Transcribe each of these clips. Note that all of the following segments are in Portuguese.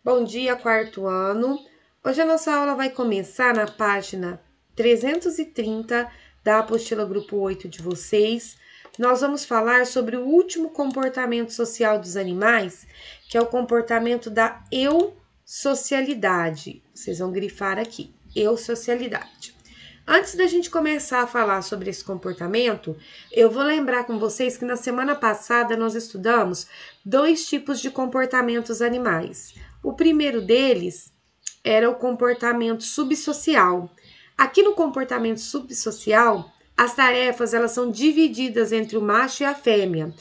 Bom dia, quarto ano. Hoje a nossa aula vai começar na página 330 da apostila Grupo 8 de vocês. Nós vamos falar sobre o último comportamento social dos animais, que é o comportamento da eusocialidade. Vocês vão grifar aqui, eusocialidade. Antes da gente começar a falar sobre esse comportamento, eu vou lembrar com vocês que na semana passada nós estudamos dois tipos de comportamentos animais. O primeiro deles era o comportamento subsocial. Aqui no comportamento subsocial, as tarefas elas são divididas entre o macho e a fêmea,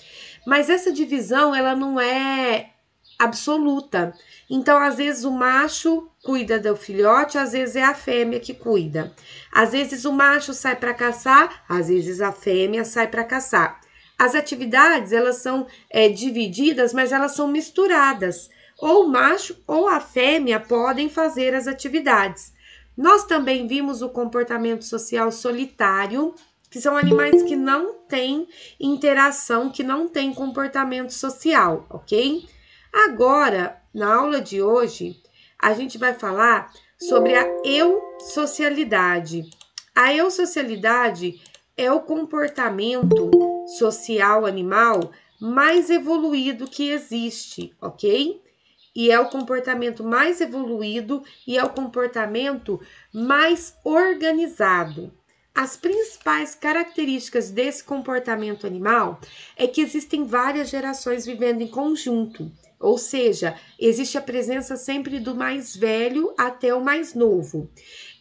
mas essa divisão ela não é absoluta. Então, às vezes o macho cuida do filhote, às vezes é a fêmea que cuida. Às vezes o macho sai para caçar, às vezes a fêmea sai para caçar. As atividades elas são divididas, mas elas são misturadas. Ou o macho ou a fêmea podem fazer as atividades. Nós também vimos o comportamento social solitário, que são animais que não têm interação, que não têm comportamento social, ok? Agora, na aula de hoje, a gente vai falar sobre a eusocialidade. A eusocialidade é o comportamento social animal mais evoluído que existe, ok? E é o comportamento mais evoluído e é o comportamento mais organizado. As principais características desse comportamento animal é que existem várias gerações vivendo em conjunto, ou seja, existe a presença sempre do mais velho até o mais novo.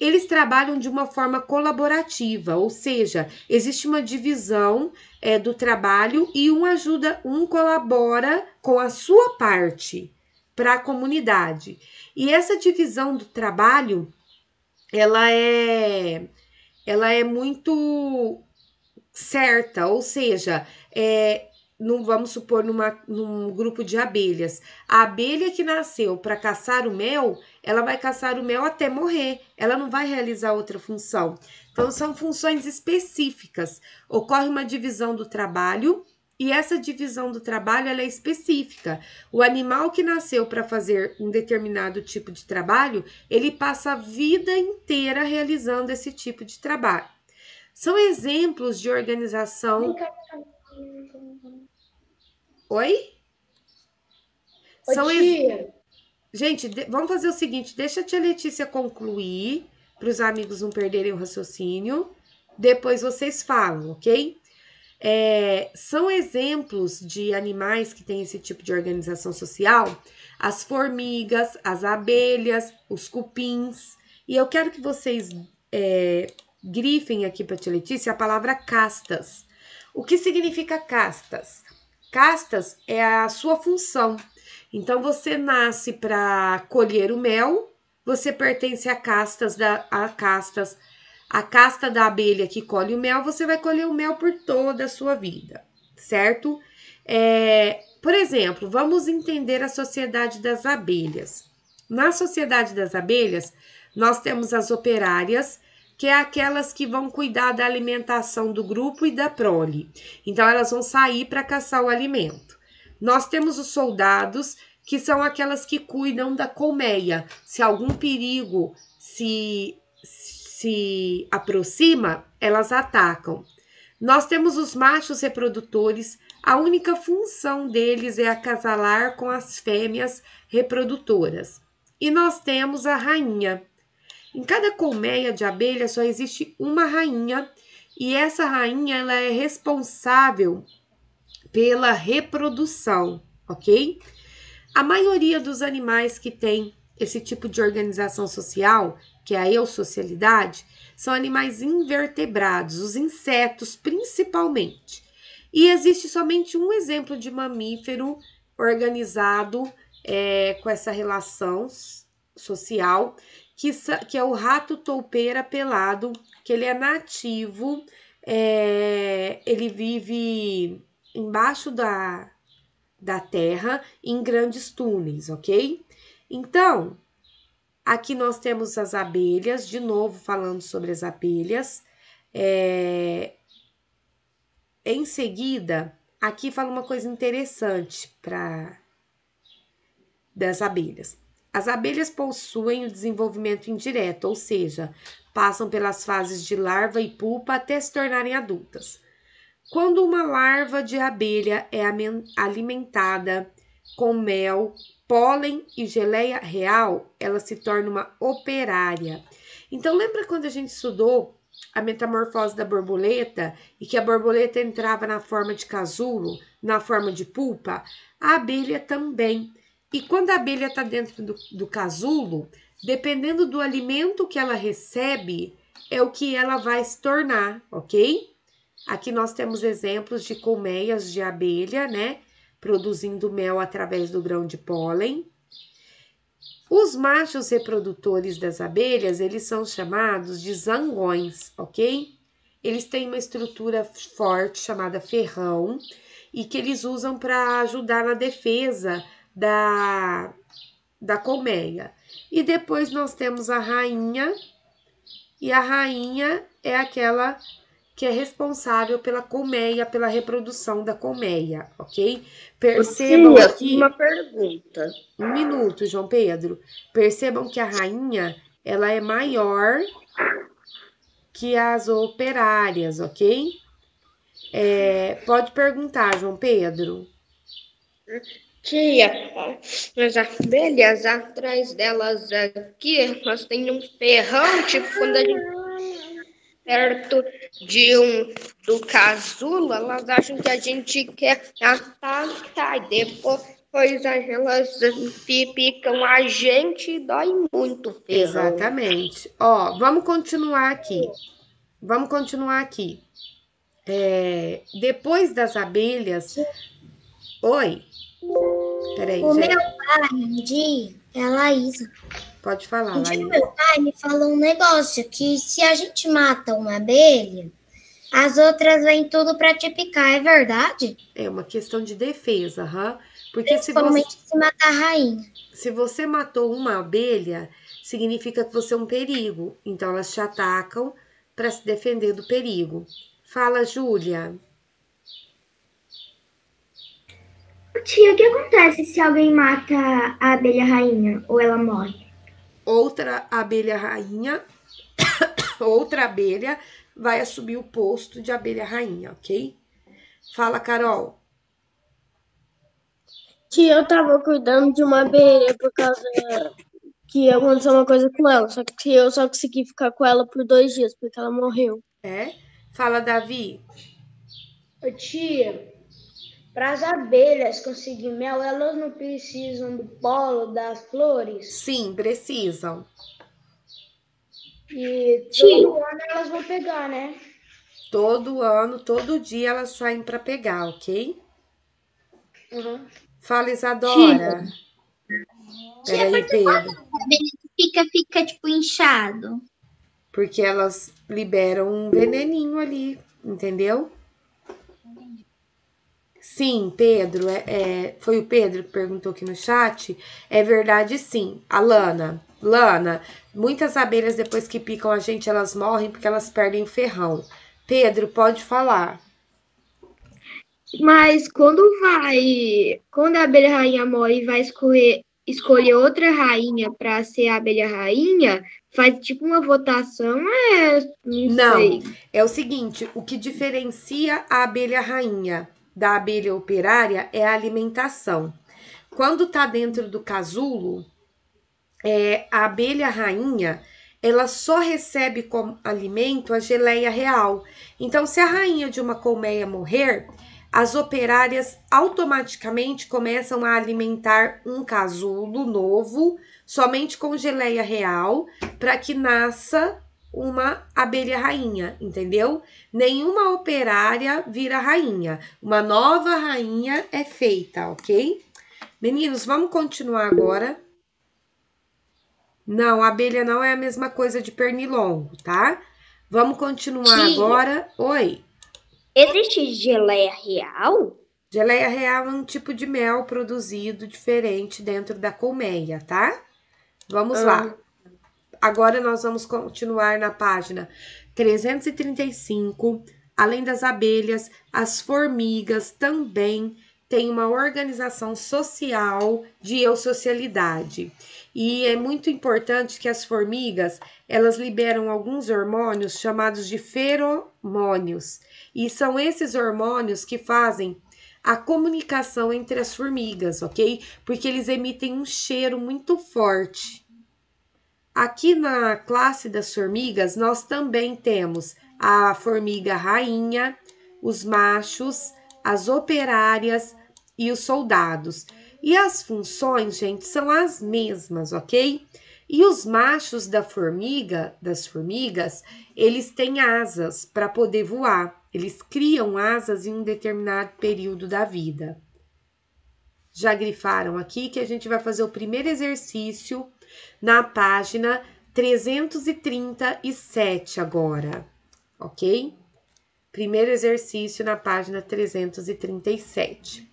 Eles trabalham de uma forma colaborativa, ou seja, existe uma divisão do trabalho e um colabora com a sua parte para a comunidade. E essa divisão do trabalho, ela é muito certa, ou seja, vamos supor num grupo de abelhas. A abelha que nasceu para caçar o mel, ela vai caçar o mel até morrer, ela não vai realizar outra função. Então, são funções específicas. Ocorre uma divisão do trabalho e essa divisão do trabalho ela é específica. O animal que nasceu para fazer um determinado tipo de trabalho, ele passa a vida inteira realizando esse tipo de trabalho. São exemplos de organização. Oi? Ô São ex... tia, Gente, vamos fazer o seguinte: deixa a tia Letícia concluir, para os amigos não perderem o raciocínio. Depois vocês falam, ok? São exemplos de animais que têm esse tipo de organização social: as formigas, as abelhas, os cupins. E eu quero que vocês grifem aqui para a tia Letícia a palavra castas. O que significa castas? Castas é a sua função. Então, você nasce para colher o mel, você pertence a casta da abelha que colhe o mel, você vai colher o mel por toda a sua vida, certo? Por exemplo, vamos entender a sociedade das abelhas. Na sociedade das abelhas, nós temos as operárias, que é aquelas que vão cuidar da alimentação do grupo e da prole. Então, elas vão sair para caçar o alimento. Nós temos os soldados, que são aquelas que cuidam da colmeia. Se algum perigo se aproxima, elas atacam. Nós temos os machos reprodutores, a única função deles é acasalar com as fêmeas reprodutoras. E nós temos a rainha. Em cada colmeia de abelha só existe uma rainha e essa rainha ela é responsável pela reprodução, ok? A maioria dos animais que tem esse tipo de organização social, que é a eusocialidade, são animais invertebrados, os insetos principalmente. E existe somente um exemplo de mamífero organizado com essa relação social, que é o rato toupeira pelado, que ele é nativo, ele vive embaixo da terra em grandes túneis, ok? Então, aqui nós temos as abelhas, de novo falando sobre as abelhas. Em seguida, aqui fala uma coisa interessante das abelhas. As abelhas possuem o desenvolvimento indireto, ou seja, passam pelas fases de larva e pupa até se tornarem adultas. Quando uma larva de abelha é alimentada com mel, pólen e geleia real, ela se torna uma operária. Então, lembra quando a gente estudou a metamorfose da borboleta e que a borboleta entrava na forma de casulo, na forma de pupa? A abelha também. E quando a abelha está dentro do casulo, dependendo do alimento que ela recebe, é o que ela vai se tornar, ok? Aqui nós temos exemplos de colmeias de abelha, né? Produzindo mel através do grão de pólen. Os machos reprodutores das abelhas, eles são chamados de zangões, ok? Eles têm uma estrutura forte chamada ferrão e que eles usam para ajudar na defesa da colmeia. E depois nós temos a rainha, e a rainha é aquela que é responsável pela colmeia, pela reprodução da colmeia, ok? Percebam Tia, aqui, uma pergunta. um minuto, João Pedro. Percebam que a rainha, ela é maior que as operárias, ok? Pode perguntar, João Pedro. Tia, as abelhas atrás delas aqui, nós temos um ferrão, tipo quando a gente perto do casulo, elas acham que a gente quer atacar. E depois elas picam a gente e dói muito o ferrão. Exatamente. Ó, vamos continuar aqui. Vamos continuar aqui. Depois das abelhas. Oi. Peraí, O meu gente. pai, um dia, é a Laísa. Pode falar, Um dia Laís. meu pai me falou um negócio, que se a gente mata uma abelha, as outras vêm tudo para te picar, é verdade? É uma questão de defesa, porque Principalmente se matar a rainha. se você matou uma abelha, significa que você é um perigo. Então elas te atacam para se defender do perigo. Fala, Júlia. Tia, o que acontece se alguém mata a abelha rainha ou ela morre? Outra abelha rainha, outra abelha vai assumir o posto de abelha rainha, ok? Fala, Carol. Tia, eu tava cuidando de uma abelha por causa que aconteceu uma coisa com ela. Só que eu só consegui ficar com ela por 2 dias, porque ela morreu. Fala, Davi. Tia, para as abelhas conseguir mel, elas não precisam do polo das flores? Sim, precisam. E todo ano elas vão pegar, né? Todo ano, todo dia elas saem para pegar, ok? Uhum. Fala, Isadora. Peraí, Pedro. A abelha fica tipo inchado. Porque elas liberam um veneninho ali, entendeu? Sim, Pedro, foi o Pedro que perguntou aqui no chat. É verdade, sim. A Lana, muitas abelhas depois que picam a gente, elas morrem porque elas perdem o ferrão. Pedro, pode falar. Mas quando a abelha rainha morre e vai escolher outra rainha para ser a abelha rainha, faz tipo uma votação, não sei. É o seguinte, o que diferencia a abelha rainha da abelha operária é a alimentação. Quando tá dentro do casulo, a abelha rainha, ela só recebe como alimento a geleia real. Então, se a rainha de uma colmeia morrer, as operárias automaticamente começam a alimentar um casulo novo, somente com geleia real, para que nasça uma abelha rainha, entendeu? Nenhuma operária vira rainha. Uma nova rainha é feita, ok? Meninos, vamos continuar agora. Não, abelha não é a mesma coisa de pernilongo, tá? Vamos continuar agora. Oi. Existe geleia real? Geleia real é um tipo de mel produzido diferente dentro da colmeia, tá? Vamos lá. Agora nós vamos continuar na página 335. Além das abelhas, as formigas também têm uma organização social de eusocialidade. E é muito importante que as formigas, elas liberam alguns hormônios chamados de feromônios. E são esses hormônios que fazem a comunicação entre as formigas, ok? Porque eles emitem um cheiro muito forte. Aqui na classe das formigas, nós também temos a formiga rainha, os machos, as operárias e os soldados. E as funções, gente, são as mesmas, ok? E os machos das formigas, eles têm asas para poder voar. Eles criam asas em um determinado período da vida. Já grifaram aqui que a gente vai fazer o primeiro exercício na página 337 agora, ok? Primeiro exercício na página 337.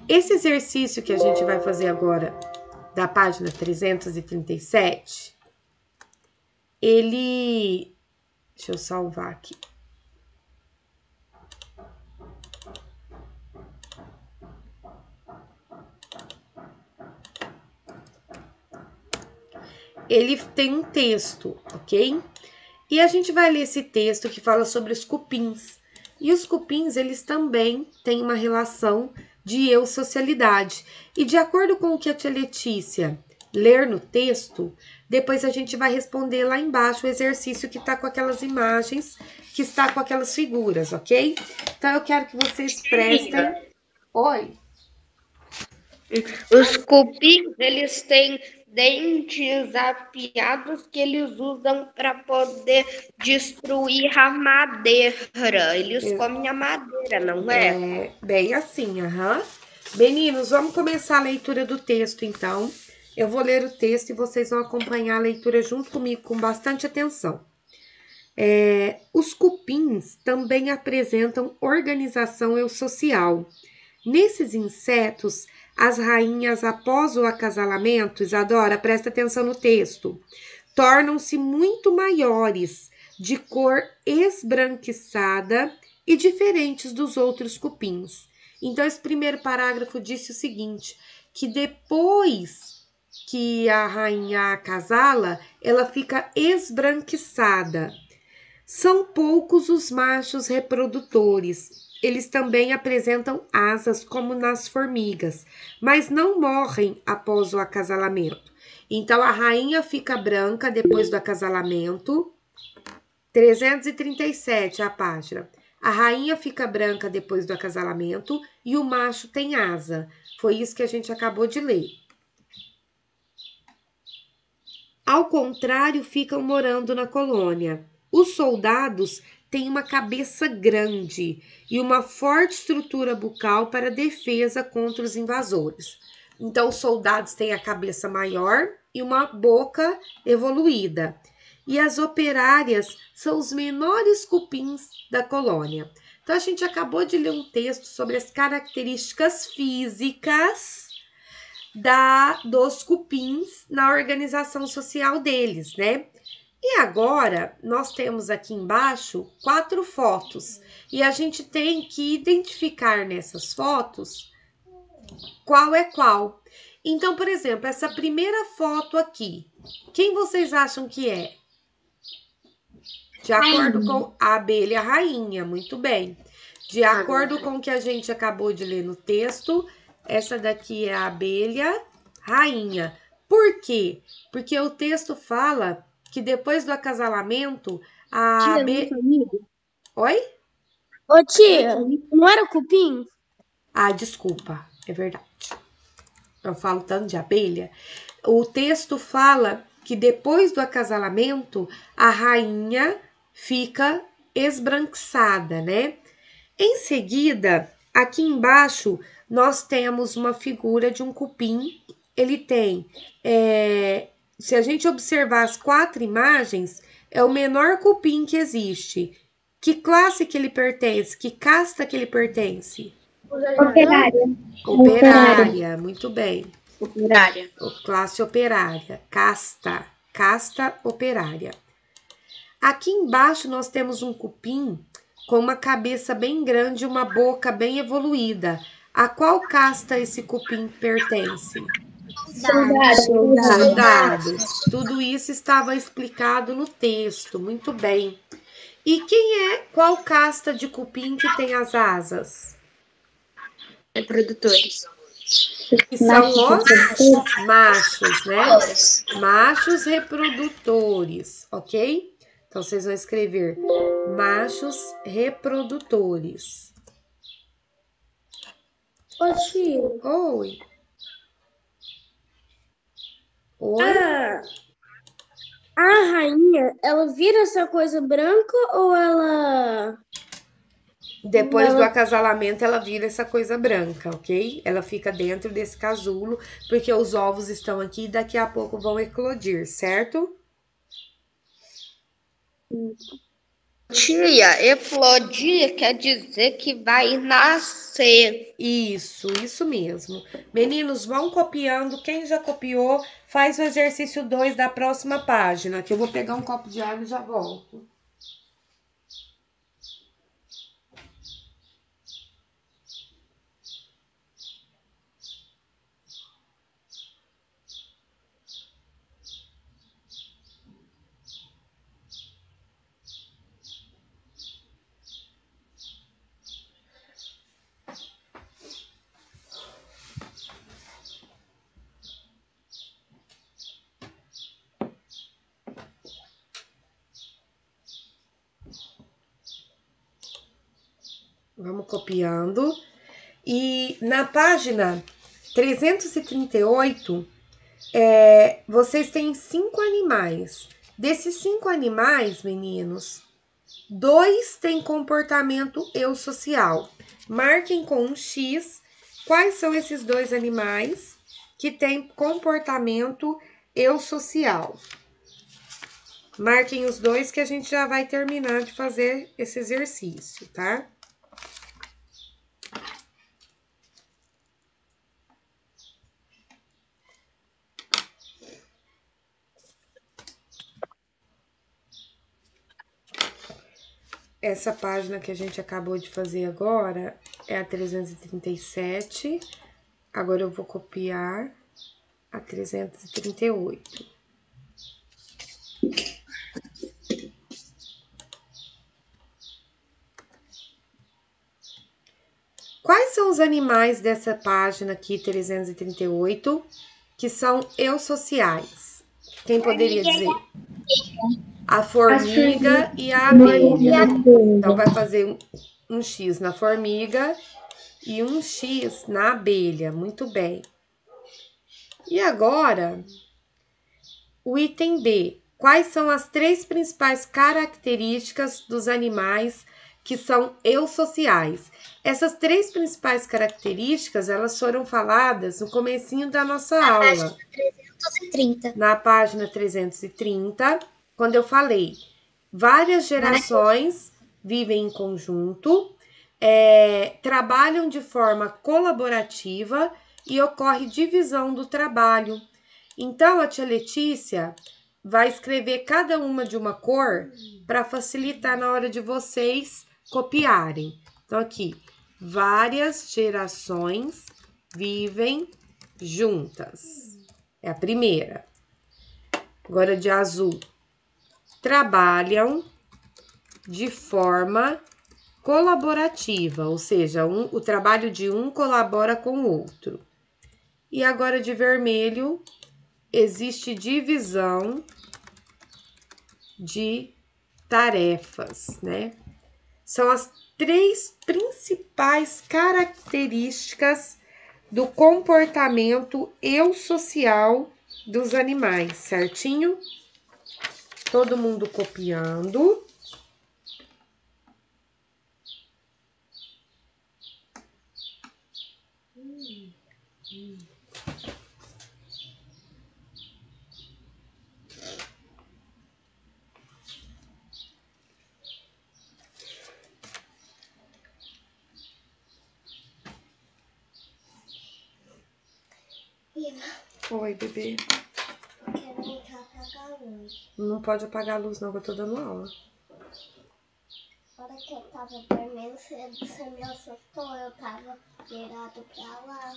Esse exercício que a gente vai fazer agora, da página 337, ele... Deixa eu salvar aqui. Ele tem um texto, ok? E a gente vai ler esse texto que fala sobre os cupins. E os cupins, eles também têm uma relação de eusocialidade. E de acordo com o que a tia Letícia ler no texto, depois a gente vai responder lá embaixo o exercício que está com aquelas imagens, que está com aquelas figuras, ok? Então, eu quero que vocês prestem... Oi? Os cupins, eles têm dentes afiados que eles usam para poder destruir a madeira. Eles comem a madeira, não é? É bem assim, aham. Meninos, vamos começar a leitura do texto, então. Eu vou ler o texto e vocês vão acompanhar a leitura junto comigo com bastante atenção. Os cupins também apresentam organização eusocial. Nesses insetos, as rainhas, após o acasalamento, Isadora, presta atenção no texto, tornam-se muito maiores, de cor esbranquiçada e diferentes dos outros cupins. Então, esse primeiro parágrafo disse o seguinte, que depois que a rainha acasala, ela fica esbranquiçada. São poucos os machos reprodutores. Eles também apresentam asas como nas formigas, mas não morrem após o acasalamento. Então, a rainha fica branca depois do acasalamento. 337 a página. A rainha fica branca depois do acasalamento e o macho tem asa. Foi isso que a gente acabou de ler. Ao contrário, ficam morando na colônia. Os soldados têm uma cabeça grande e uma forte estrutura bucal para defesa contra os invasores. Então, os soldados têm a cabeça maior e uma boca evoluída. E as operárias são os menores cupins da colônia. Então, a gente acabou de ler um texto sobre as características físicas dos cupins na organização social deles, né? E agora, nós temos aqui embaixo 4 fotos. E a gente tem que identificar nessas fotos qual é qual. Então, por exemplo, essa primeira foto aqui, quem vocês acham que é? De acordo com a abelha rainha, muito bem. De acordo com o que a gente acabou de ler no texto, essa daqui é a abelha rainha. Por quê? Porque o texto fala que depois do acasalamento, a abelha... Oi? Ô tia, não era o cupim? Ah, desculpa, é verdade. Eu falo tanto de abelha. O texto fala que depois do acasalamento, a rainha fica esbranquiçada, né? Em seguida, aqui embaixo, nós temos uma figura de um cupim. Ele tem, se a gente observar as 4 imagens, é o menor cupim que existe. Que classe que ele pertence? Que casta que ele pertence? Operária. Operária, muito bem. Operária. Classe operária, casta operária. Aqui embaixo nós temos um cupim com uma cabeça bem grande e uma boca bem evoluída. A qual casta esse cupim pertence? Soldado. Soldados. Tudo isso estava explicado no texto, muito bem. E qual casta de cupim que tem as asas? Reprodutores. Que são os machos, né? Machos reprodutores, ok? Então, vocês vão escrever machos reprodutores. Ô, tia. Oi. Oi? A rainha, ela vira essa coisa branca ou ela... Depois do acasalamento, ela vira essa coisa branca, ok? Ela fica dentro desse casulo, porque os ovos estão aqui e daqui a pouco vão eclodir, certo? Tia, eclodir quer dizer que vai nascer. Isso mesmo. Meninos, vão copiando. Quem já copiou, faz o exercício 2 da próxima página, que eu vou pegar um copo de água e já volto. Vamos copiando. E na página 338, vocês têm 5 animais. Desses 5 animais, meninos, 2 têm comportamento eusocial. Marquem com um X quais são esses 2 animais que têm comportamento eusocial. Marquem os 2 que a gente já vai terminar de fazer esse exercício, tá? Essa página que a gente acabou de fazer agora é a 337. Agora eu vou copiar a 338. Quais são os animais dessa página aqui, 338, que são eusociais? Quem poderia dizer? A formiga e a abelha. Então, vai fazer um X na formiga e um X na abelha. Muito bem. E agora, o item B. Quais são as 3 principais características dos animais que são eusociais? Essas 3 principais características, elas foram faladas no comecinho da nossa aula. 330. Na página 330, quando eu falei, várias gerações vivem em conjunto, trabalham de forma colaborativa e ocorre divisão do trabalho. Então, a tia Letícia vai escrever cada uma de uma cor para facilitar na hora de vocês copiarem. Então, aqui, várias gerações vivem juntas. É a primeira. Agora, de azul. Trabalham de forma colaborativa, ou seja, o trabalho de um colabora com o outro. E agora, de vermelho, existe divisão de tarefas, né? São as 3 principais características do comportamento eusocial dos animais, certinho? Todo mundo copiando. Oi, bebê. Quero voltar a apagar a luz. Não pode apagar a luz, não, que eu tô dando aula. A hora que eu tava dormindo, você me assustou, eu tava virado pra lá.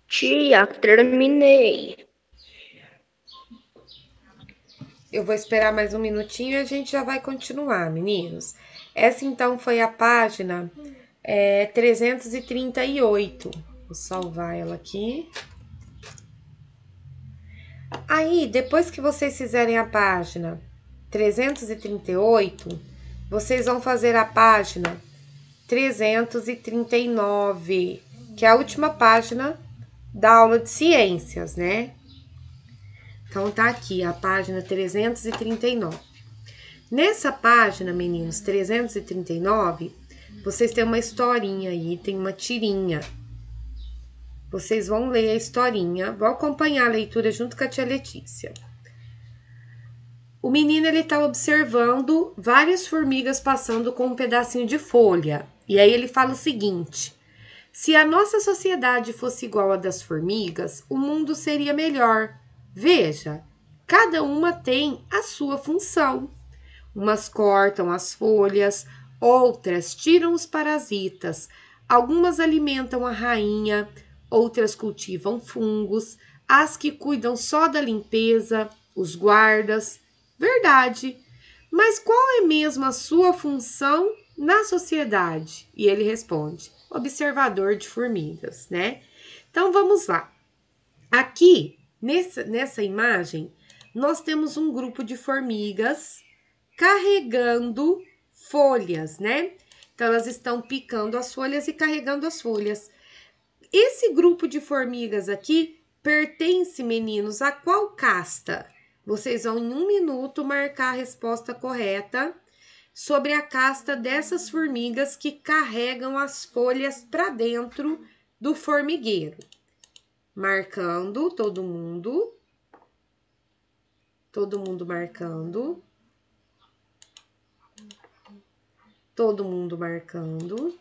Tia, terminei. Eu vou esperar mais um minutinho e a gente já vai continuar, meninos. Essa então foi a página 338. Vou salvar ela aqui. Aí, depois que vocês fizerem a página 338, vocês vão fazer a página 339, que é a última página da aula de ciências, né? Então, tá aqui a página 339. Nessa página, meninos, 339, vocês têm uma historinha aí, tem uma tirinha. Vocês vão ler a historinha, vão acompanhar a leitura junto com a tia Letícia. O menino, ele tá observando várias formigas passando com um pedacinho de folha. E aí ele fala o seguinte: se a nossa sociedade fosse igual a das formigas, o mundo seria melhor. Veja, cada uma tem a sua função. Umas cortam as folhas, outras tiram os parasitas, algumas alimentam a rainha, outras cultivam fungos, as que cuidam só da limpeza, os guardas. Verdade. Mas qual é mesmo a sua função na sociedade? E ele responde: observador de formigas, né? Então vamos lá. Aqui, nessa imagem, nós temos um grupo de formigas carregando folhas, né? Então, elas estão picando as folhas e carregando as folhas. Esse grupo de formigas aqui pertence, meninos, a qual casta? Vocês vão em 1 minuto marcar a resposta correta sobre a casta dessas formigas que carregam as folhas para dentro do formigueiro. Marcando, todo mundo marcando. Todo mundo marcando.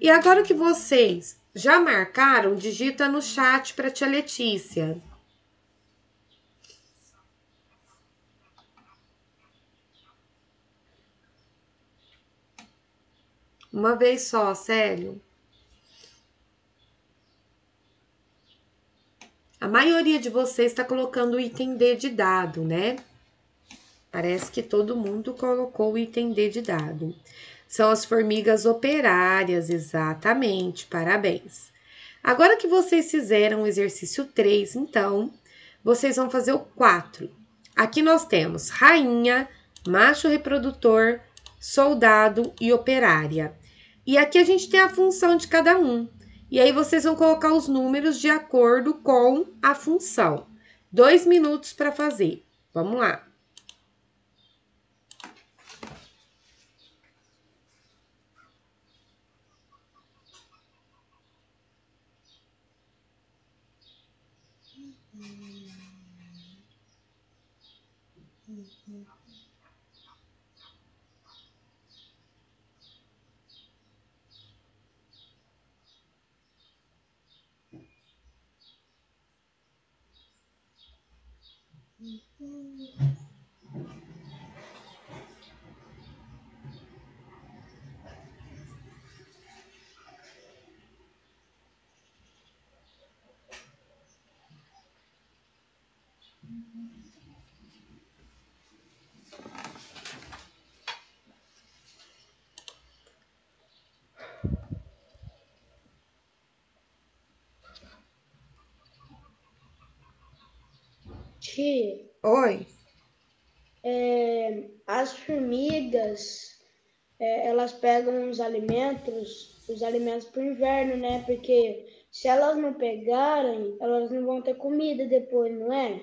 E agora que vocês já marcaram, digita no chat para tia Letícia. Uma vez só, Célio. A maioria de vocês está colocando o item D de dado, né? Parece que todo mundo colocou o item D de dado. São as formigas operárias, exatamente, parabéns. Agora que vocês fizeram o exercício 3, então, vocês vão fazer o 4. Aqui nós temos rainha, macho reprodutor, soldado e operária. E aqui a gente tem a função de cada um. E aí vocês vão colocar os números de acordo com a função. 2 minutos para fazer. Vamos lá. Tia, Oi. as formigas, elas pegam os alimentos para o inverno, né? Porque se elas não pegarem, elas não vão ter comida depois, não é?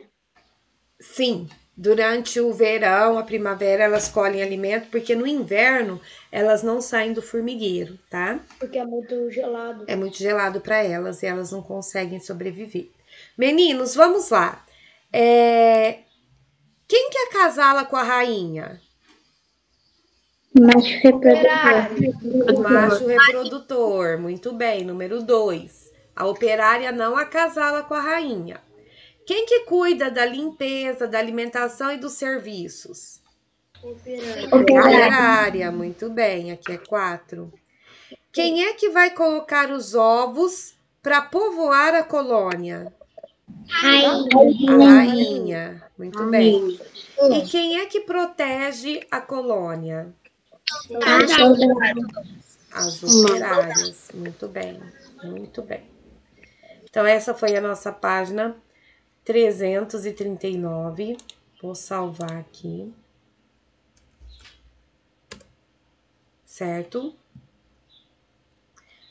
Sim, durante o verão, a primavera, elas colhem alimento, porque no inverno elas não saem do formigueiro, tá? Porque é muito gelado. É muito gelado para elas e elas não conseguem sobreviver. Meninos, vamos lá. Quem que acasala com a rainha? Macho reprodutor. O macho reprodutor. Muito bem. Número 2. A operária não acasala com a rainha. Quem que cuida da limpeza, da alimentação e dos serviços? Operária. Muito bem. Aqui é 4. Quem é que vai colocar os ovos para povoar a colônia? A rainha. Muito bem. E quem é que protege a colônia? As operárias. Muito bem. Muito bem. Então, essa foi a nossa página 339. Vou salvar aqui. Certo?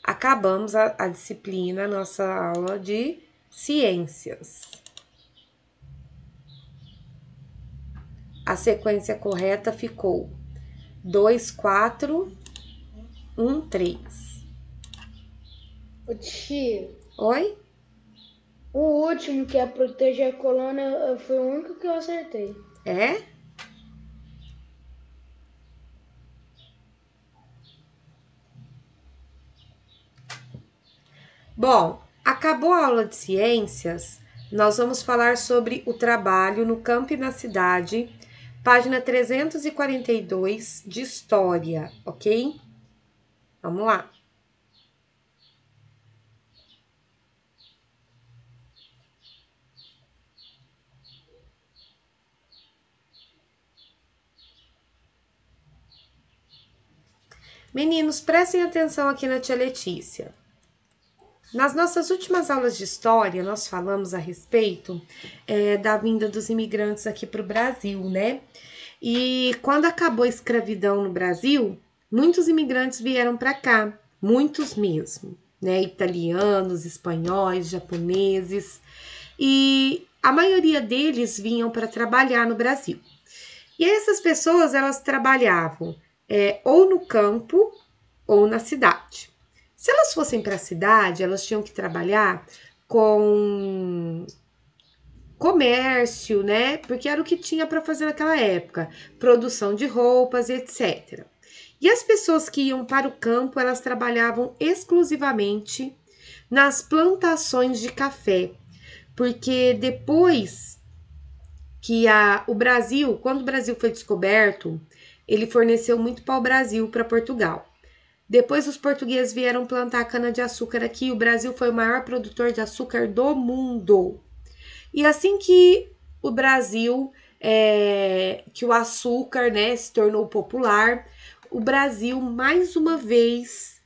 Acabamos a disciplina, nossa aula de ciências. A sequência correta ficou 2, 4, 1, 3. Ô, tia, Oi? o último, que é proteger a colônia, foi o único que eu acertei. É? Bom, acabou a aula de ciências, nós vamos falar sobre o trabalho no campo e na cidade, página 342 de história, ok? Vamos lá. Meninos, prestem atenção aqui na tia Letícia. Nas nossas últimas aulas de história, nós falamos a respeito da vinda dos imigrantes aqui para o Brasil, né? E quando acabou a escravidão no Brasil, muitos imigrantes vieram para cá, muitos mesmo, né? Italianos, espanhóis, japoneses, e a maioria deles vinham para trabalhar no Brasil. E essas pessoas, elas trabalhavam ou no campo ou na cidade. Se elas fossem para a cidade, elas tinham que trabalhar com comércio, né? Porque era o que tinha para fazer naquela época, produção de roupas, etc. E as pessoas que iam para o campo, elas trabalhavam exclusivamente nas plantações de café, porque depois que o Brasil, quando o Brasil foi descoberto, ele forneceu muito pau Brasil para Portugal. Depois os portugueses vieram plantar cana-de-açúcar aqui, o Brasil foi o maior produtor de açúcar do mundo. E assim que o Brasil, que o açúcar, né, se tornou popular, o Brasil mais uma vez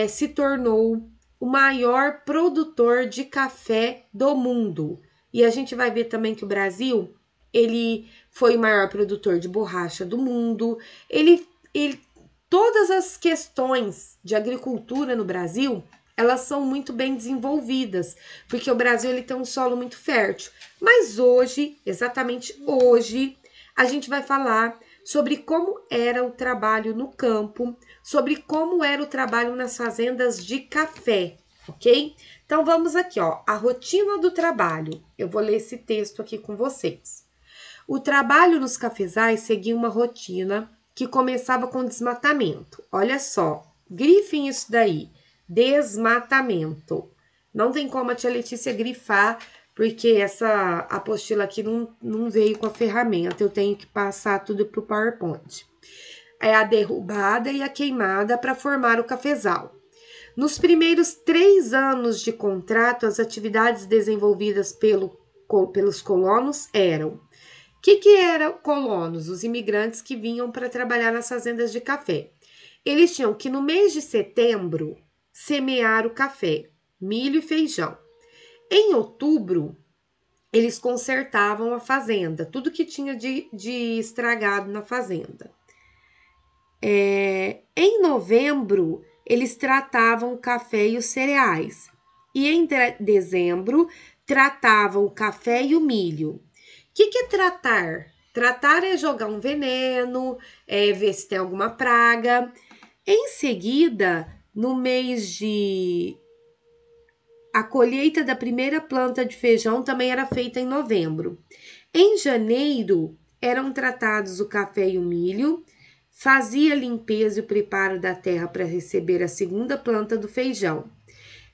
se tornou o maior produtor de café do mundo. E a gente vai ver também que o Brasil, ele foi o maior produtor de borracha do mundo. Todas as questões de agricultura no Brasil, elas são muito bem desenvolvidas, porque o Brasil ele tem um solo muito fértil. Mas hoje, exatamente hoje, a gente vai falar sobre como era o trabalho no campo, sobre como era o trabalho nas fazendas de café, ok? Então vamos aqui, ó, a rotina do trabalho. Eu vou ler esse texto aqui com vocês. O trabalho nos cafezais seguia uma rotina que começava com desmatamento. Olha só, grifem isso daí. Desmatamento. Não tem como a tia Letícia grifar, porque essa apostila aqui não veio com a ferramenta. Eu tenho que passar tudo para o PowerPoint. É a derrubada e a queimada para formar o cafezal. Nos primeiros 3 anos de contrato, as atividades desenvolvidas pelos colonos eram... O que eram colonos? Os imigrantes que vinham para trabalhar nas fazendas de café. Eles tinham que, no mês de setembro, semear o café, milho e feijão. Em outubro, eles consertavam a fazenda, tudo que tinha de estragado na fazenda. Em novembro, eles tratavam o café e os cereais. E em dezembro, tratavam o café e o milho. O que é tratar? Tratar é jogar um veneno, ver se tem alguma praga. Em seguida, no mês de... A colheita da primeira planta de feijão também era feita em novembro. Em janeiro, eram tratados o café e o milho, fazia a limpeza e o preparo da terra para receber a segunda planta do feijão.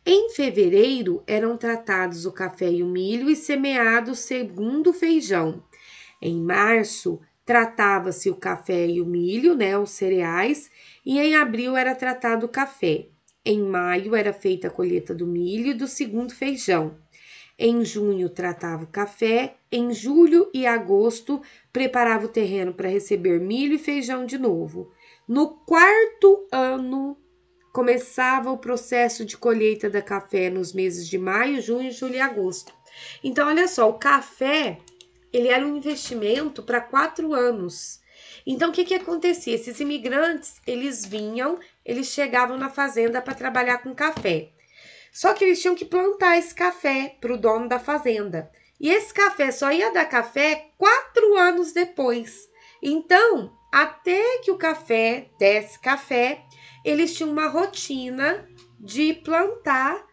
Em fevereiro, eram tratados o café e o milho e semeado o segundo feijão. Em março, tratava-se o café e o milho, né, os cereais, e em abril era tratado o café. Em maio era feita a colheita do milho e do segundo feijão. Em junho tratava o café, em julho e agosto preparava o terreno para receber milho e feijão de novo. No quarto ano começava o processo de colheita da café nos meses de maio, junho, julho e agosto. Então, olha só, o café, ele era um investimento para 4 anos. Então, o que acontecia? Esses imigrantes, eles vinham, eles chegavam na fazenda para trabalhar com café. Só que eles tinham que plantar esse café para o dono da fazenda. E esse café só ia dar café 4 anos depois. Então, até que o café desse café, eles tinham uma rotina de plantar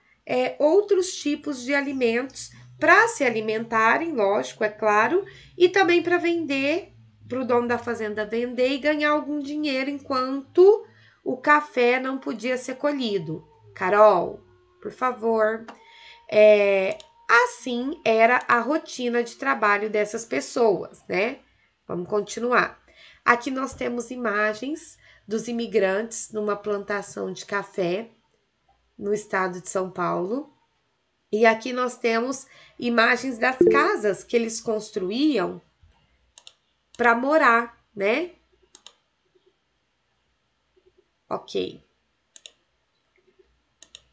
outros tipos de alimentos para se alimentarem, lógico, é claro, e também para vender, para o dono da fazenda vender e ganhar algum dinheiro enquanto o café não podia ser colhido. Carol, por favor. Assim era a rotina de trabalho dessas pessoas, né? Vamos continuar. Aqui nós temos imagens dos imigrantes numa plantação de café no estado de São Paulo. E aqui nós temos imagens das casas que eles construíam para morar, né? Ok.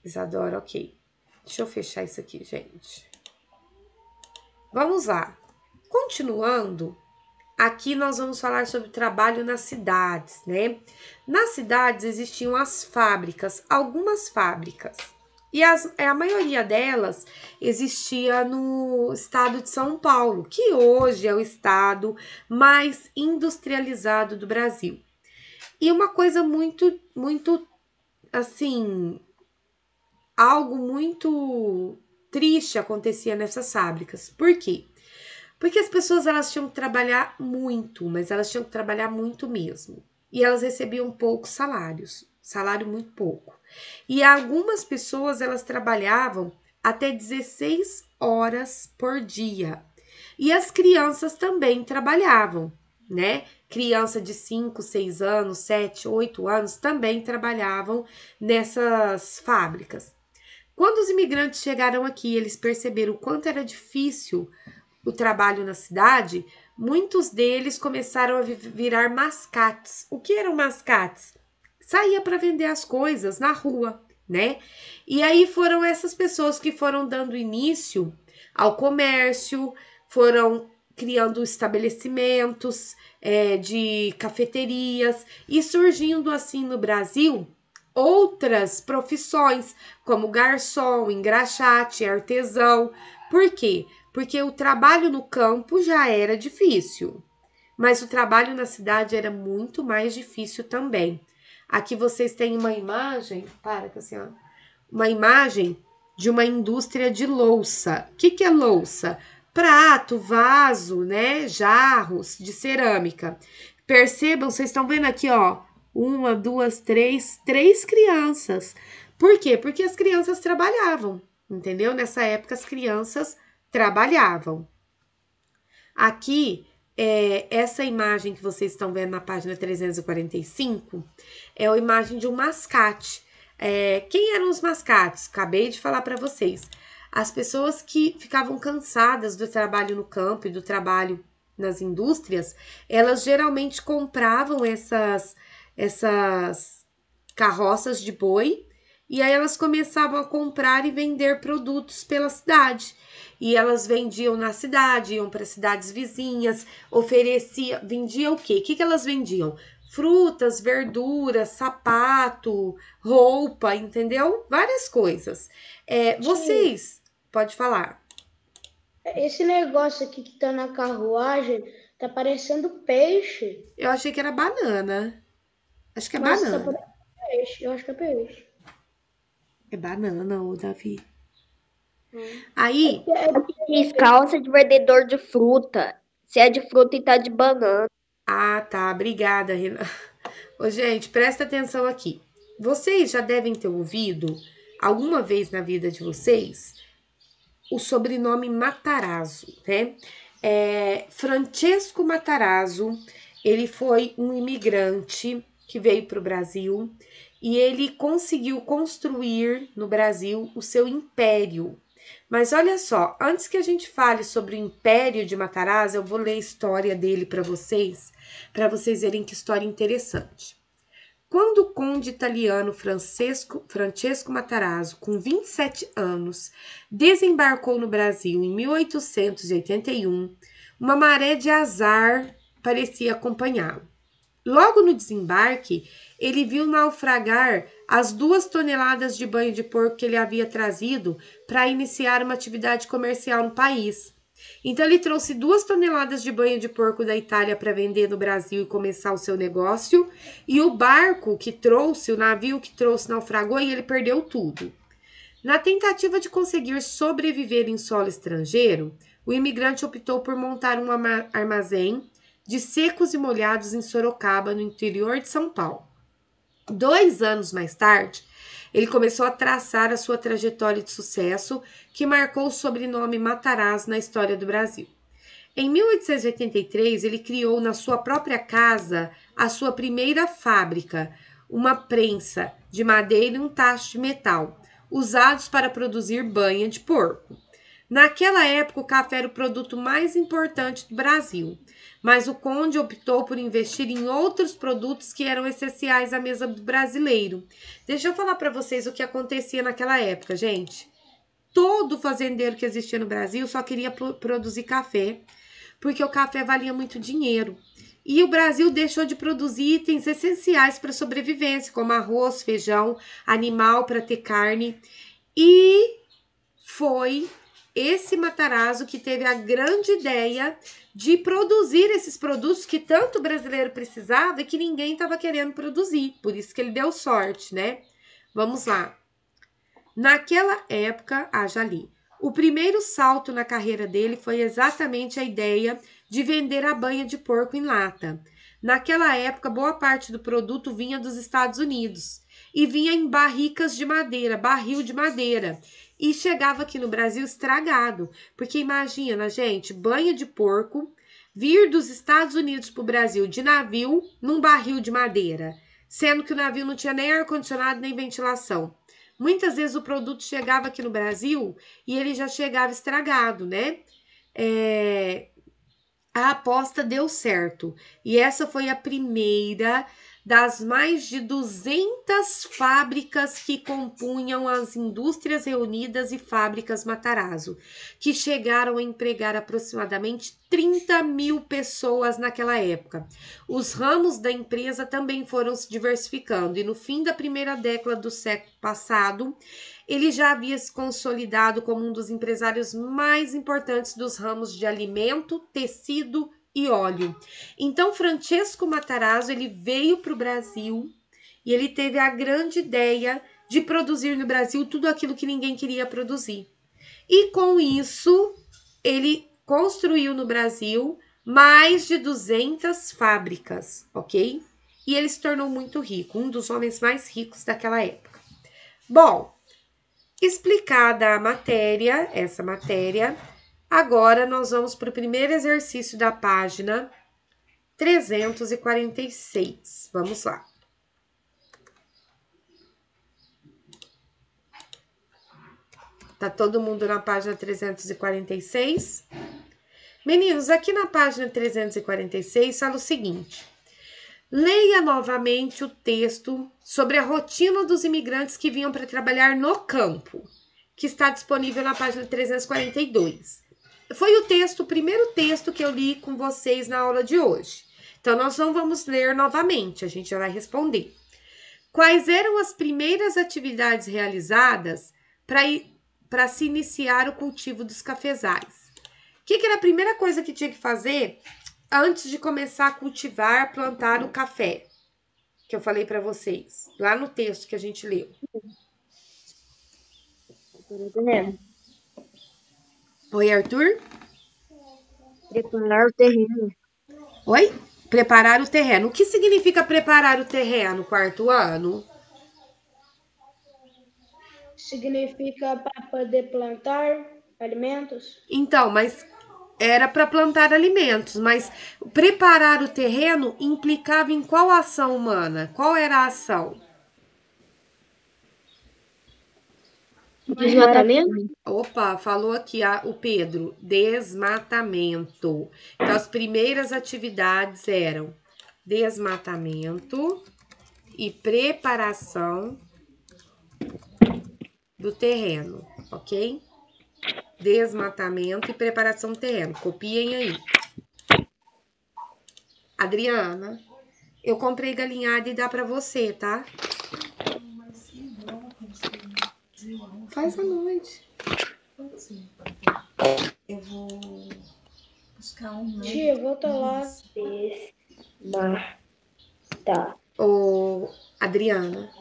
Isadora, ok. Deixa eu fechar isso aqui, gente. Vamos lá. Continuando, aqui nós vamos falar sobre trabalho nas cidades, né? Nas cidades existiam as fábricas, algumas fábricas. E a maioria delas existia no estado de São Paulo, que hoje é o estado mais industrializado do Brasil. E uma coisa muito, assim, algo muito triste acontecia nessas fábricas. Por quê? Porque as pessoas elas tinham que trabalhar muito, mas elas tinham que trabalhar muito mesmo. E elas recebiam poucos salários, salário muito pouco. E algumas pessoas elas trabalhavam até 16 horas por dia. E as crianças também trabalhavam, né? Criança de 5, 6 anos, 7, 8 anos também trabalhavam nessas fábricas. Quando os imigrantes chegaram aqui, eles perceberam o quanto era difícil o trabalho na cidade, muitos deles começaram a virar mascates. O que eram mascates? Saía para vender as coisas na rua, né? E aí foram essas pessoas que foram dando início ao comércio, foram criando estabelecimentos de cafeterias e surgindo assim no Brasil outras profissões como garçom, engraxate, artesão. Por quê? Porque o trabalho no campo já era difícil, mas o trabalho na cidade era muito mais difícil também. Aqui vocês têm uma imagem, uma imagem de uma indústria de louça. O que é louça? Prato, vaso, né? Jarros de cerâmica. Percebam, vocês estão vendo aqui, ó, 1, 2, 3 crianças. Por quê? Porque as crianças trabalhavam, entendeu? Nessa época as crianças trabalhavam. Aqui, essa imagem que vocês estão vendo na página 345 é a imagem de um mascate. Quem eram os mascates? Acabei de falar para vocês. As pessoas que ficavam cansadas do trabalho no campo e do trabalho nas indústrias, elas geralmente compravam essas carroças de boi E aí elas começavam a comprar e vender produtos pela cidade. E elas vendiam na cidade, iam para cidades vizinhas, vendiam o quê? O que que elas vendiam? Frutas, verduras, sapato, roupa, entendeu? Várias coisas. Vocês, pode falar. Esse negócio aqui que tá na carruagem tá parecendo peixe. Eu achei que era banana. Acho que é Mas tá banana. parecendo peixe. Eu acho que é peixe. É banana, ô Davi. Aí, Fiz calça de vendedor de fruta. Se é de fruta e tá de banana. tá, obrigada, Renan. Ô, gente, presta atenção aqui. Vocês já devem ter ouvido alguma vez na vida de vocês o sobrenome Matarazzo, né? Francesco Matarazzo, ele foi um imigrante que veio para o Brasil e ele conseguiu construir no Brasil o seu império. Mas olha só, antes que a gente fale sobre o Império de Matarazzo, eu vou ler a história dele para vocês verem que história interessante. Quando o conde italiano Francesco Matarazzo, com 27 anos, desembarcou no Brasil em 1881, uma maré de azar parecia acompanhá-lo. Logo no desembarque, ele viu naufragar as 2 toneladas de banho de porco que ele havia trazido para iniciar uma atividade comercial no país. Então, ele trouxe 2 toneladas de banho de porco da Itália para vender no Brasil e começar o seu negócio. E o barco que trouxe, o navio que trouxe, naufragou e ele perdeu tudo. Na tentativa de conseguir sobreviver em solo estrangeiro, o imigrante optou por montar um armazém de secos e molhados em Sorocaba, no interior de São Paulo. 2 anos mais tarde, ele começou a traçar a sua trajetória de sucesso, que marcou o sobrenome Matarazzo na história do Brasil. Em 1883, ele criou na sua própria casa a sua primeira fábrica, uma prensa de madeira e um tacho de metal, usados para produzir banha de porco. Naquela época, o café era o produto mais importante do Brasil, mas o conde optou por investir em outros produtos que eram essenciais à mesa do brasileiro. Deixa eu falar para vocês o que acontecia naquela época, gente. Todo fazendeiro que existia no Brasil só queria produzir café, porque o café valia muito dinheiro. E o Brasil deixou de produzir itens essenciais para a sobrevivência, como arroz, feijão, animal para ter carne. E foi esse Matarazzo que teve a grande ideia de produzir esses produtos que tanto o brasileiro precisava e que ninguém estava querendo produzir. Por isso que ele deu sorte, né? Vamos lá. Naquela época, já li. O primeiro salto na carreira dele foi exatamente a ideia de vender a banha de porco em lata. Naquela época, boa parte do produto vinha dos Estados Unidos e vinha em barricas de madeira, barril de madeira. E chegava aqui no Brasil estragado, porque imagina, gente, banha de porco vir dos Estados Unidos para o Brasil de navio num barril de madeira, sendo que o navio não tinha nem ar-condicionado nem ventilação. Muitas vezes o produto chegava aqui no Brasil e ele já chegava estragado, né? A aposta deu certo e essa foi a primeira das mais de 200 fábricas que compunham as Indústrias Reunidas e Fábricas Matarazzo, que chegaram a empregar aproximadamente 30 mil pessoas naquela época. Os ramos da empresa também foram se diversificando e no fim da primeira década do século passado, ele já havia se consolidado como um dos empresários mais importantes dos ramos de alimento, tecido e óleo. Então, Francesco Matarazzo, ele veio para o Brasil e ele teve a grande ideia de produzir no Brasil tudo aquilo que ninguém queria produzir. E com isso, ele construiu no Brasil mais de 200 fábricas, ok? E ele se tornou muito rico, um dos homens mais ricos daquela época. Bom, explicada a matéria, essa matéria, agora nós vamos para o primeiro exercício da página 346. Vamos lá. Tá todo mundo na página 346? Meninos, aqui na página 346 fala o seguinte: Leia novamente o texto sobre a rotina dos imigrantes que vinham para trabalhar no campo, que está disponível na página 342. Foi o primeiro texto que eu li com vocês na aula de hoje. Então, nós não vamos ler novamente, a gente já vai responder. Quais eram as primeiras atividades realizadas para se iniciar o cultivo dos cafezais? O que era a primeira coisa que tinha que fazer antes de começar a cultivar, plantar o café? Que eu falei para vocês, lá no texto que a gente leu. Oi, Arthur? Preparar o terreno. Oi? Preparar o terreno. O que significa preparar o terreno, quarto ano? Significa para poder plantar alimentos? Então, mas era para plantar alimentos, mas preparar o terreno implicava em qual ação humana? Qual era a ação? Desmatamento? Opa, falou aqui o Pedro, desmatamento. Então, as primeiras atividades eram desmatamento e preparação do terreno, ok? Desmatamento e preparação do terreno. Copiem aí. Adriana, eu comprei galinhada e dá para você, tá? Faz à noite. Eu vou buscar um. Tia, volta lá. Tá. Ô, Adriana,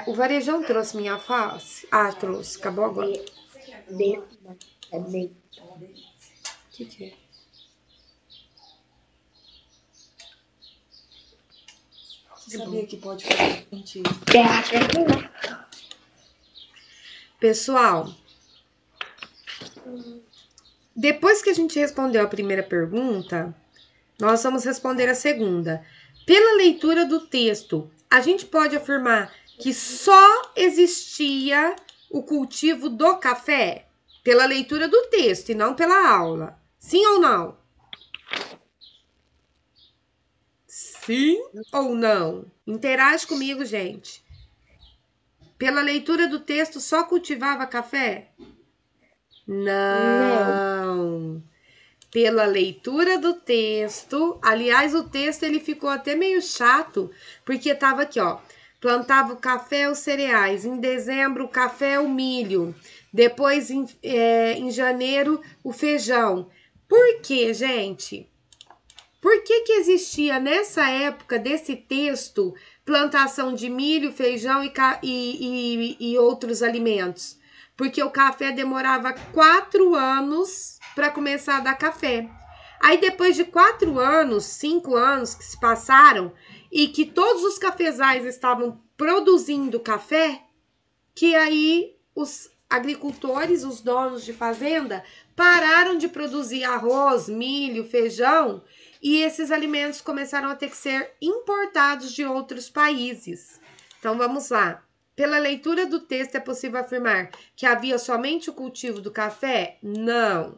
o Varejão trouxe minha face? Ah, trouxe. Acabou agora. O que é? Você sabia que pode fazer contigo? Pessoal, depois que a gente respondeu a primeira pergunta, nós vamos responder a segunda. Pela leitura do texto, a gente pode afirmar que só existia o cultivo do café? Pela leitura do texto e não pela aula. Sim ou não? Sim ou não? Interage comigo, gente. Pela leitura do texto, só cultivava café? Não. Pela leitura do texto, aliás, o texto ele ficou até meio chato, porque tava aqui, ó, plantava o café, os cereais, em dezembro o café, o milho, depois em janeiro o feijão. Por quê, gente? Por que existia nessa época desse texto plantação de milho, feijão e outros alimentos? Porque o café demorava 4 anos para começar a dar café. Aí depois de 4 anos, 5 anos que se passaram e que todos os cafezais estavam produzindo café, que aí os agricultores, os donos de fazenda, pararam de produzir arroz, milho, feijão e esses alimentos começaram a ter que ser importados de outros países. Então vamos lá. Pela leitura do texto, é possível afirmar que havia somente o cultivo do café? Não.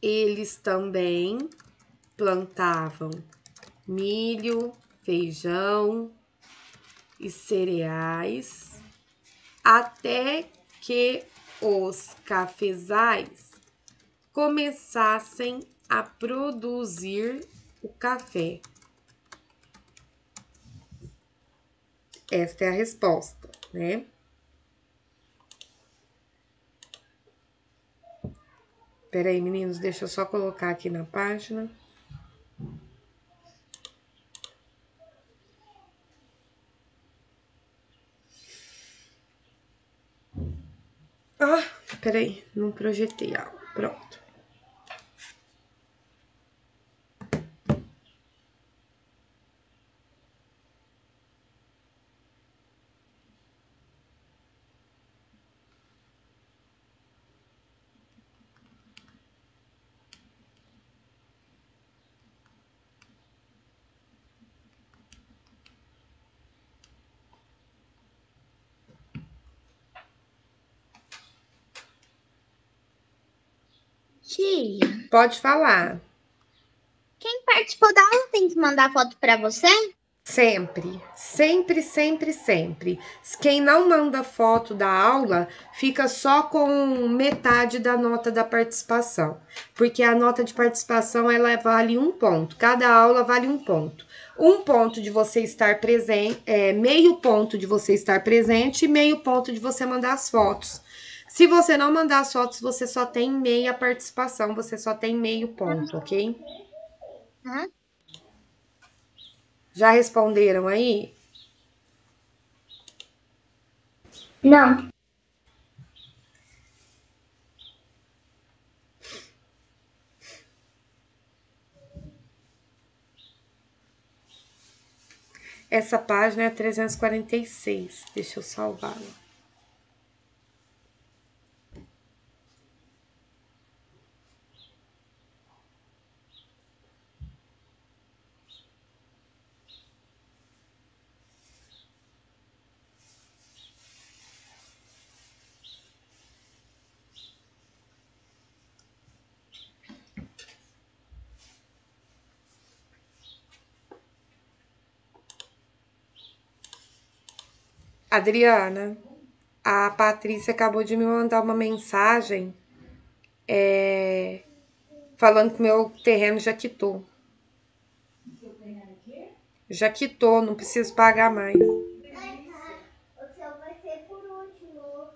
Eles também plantavam milho, feijão e cereais até que os cafezais começassem a produzir o café. Esta é a resposta, né? Espera aí, meninos, deixa eu só colocar aqui na página. Ah, espera aí, não projetei a aula. Pronto. Tia, Pode falar. participou da aula tem que mandar foto para você? Sempre, sempre, sempre, sempre. Quem não manda foto da aula fica só com metade da nota da participação, porque a nota de participação ela vale 1 ponto. Cada aula vale 1 ponto. 1 ponto de você estar presente, meio ponto de você estar presente e meio ponto de você mandar as fotos. Se você não mandar as fotos, você só tem meia participação, você só tem meio ponto, ok? Já responderam aí? Não. Essa página é 346. Deixa eu salvá-la. Adriana, a Patrícia acabou de me mandar uma mensagem falando que meu terreno já quitou. Já quitou, não preciso pagar mais. O seu vai ser por último.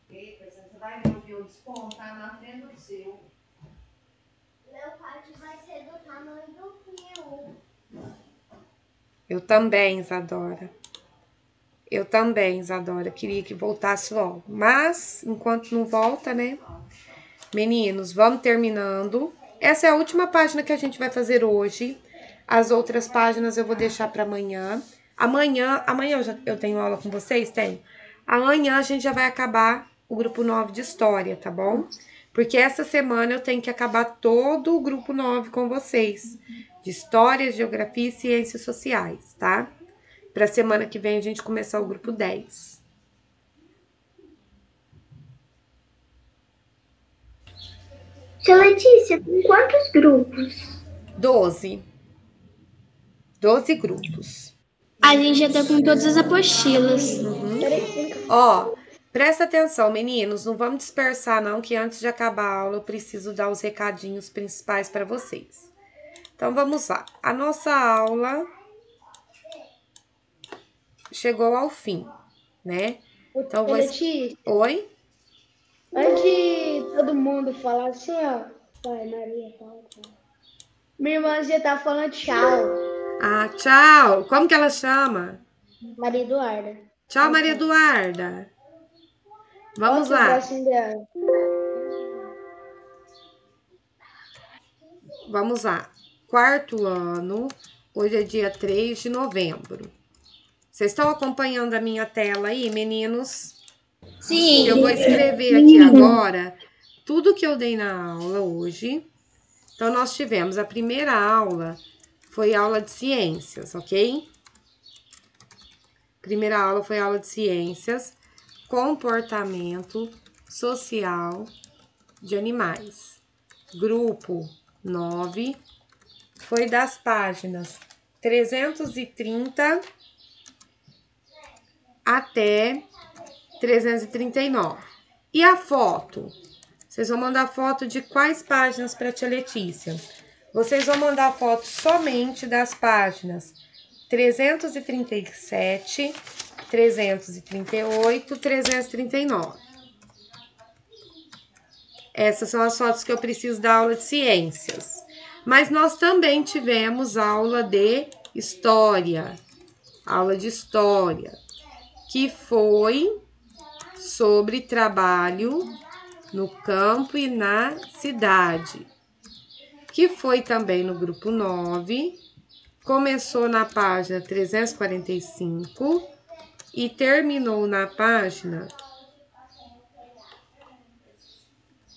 Você vai ver o desconto, tá na frente do seu. Meu quarto vai ser do tamanho do meu. Eu também, Isadora. Eu também, Isadora. Queria que voltasse logo. Mas, enquanto não volta, né? Meninos, vamos terminando. Essa é a última página que a gente vai fazer hoje. As outras páginas eu vou deixar para amanhã. Amanhã eu tenho aula com vocês? Tenho. Amanhã a gente já vai acabar o grupo 9 de história, tá bom? Porque essa semana eu tenho que acabar todo o grupo 9 com vocês. De história, geografia e ciências sociais, tá? Para semana que vem a gente começar o grupo 10. Tia Letícia, com quantos grupos? 12. 12 grupos. A gente já tá com todas as apostilas. Ó, presta atenção, meninos. Não vamos dispersar, não, que antes de acabar a aula eu preciso dar os recadinhos principais para vocês. Então, vamos lá. A nossa aula chegou ao fim, né? Então, Letícia, Oi? antes de todo mundo falar assim, ó. Vai, Maria, fala. Minha irmãzinha tá falando tchau. Ah, tchau. Como que ela chama? Maria Eduarda. Tchau, Maria Eduarda. Vamos Olha o lá. bracinho dela. Vamos lá. 4º ano. Hoje é dia 3 de novembro. Vocês estão acompanhando a minha tela aí, meninos? Sim. Eu vou escrever aqui agora tudo que eu dei na aula hoje. Então, nós tivemos a primeira aula, foi aula de ciências, ok? Primeira aula foi aula de ciências, comportamento social de animais. Grupo 9 foi das páginas 330 até 339. E a foto? Vocês vão mandar foto de quais páginas para a tia Letícia? Vocês vão mandar foto somente das páginas 337, 338, 339. Essas são as fotos que eu preciso da aula de ciências. Mas nós também tivemos aula de história. Aula de história, que foi sobre trabalho no campo e na cidade, que foi também no grupo 9, começou na página 345 e terminou na página...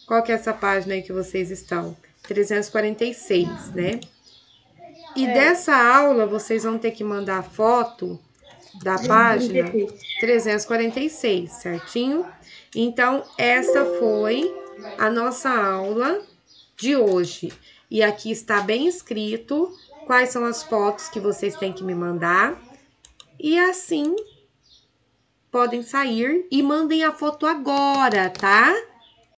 Qual que é essa página aí que vocês estão? 346, né? E dessa aula, vocês vão ter que mandar foto da página 346, certinho? Então, essa foi a nossa aula de hoje. E aqui está bem escrito quais são as fotos que vocês têm que me mandar. E assim, podem sair e mandem a foto agora, tá?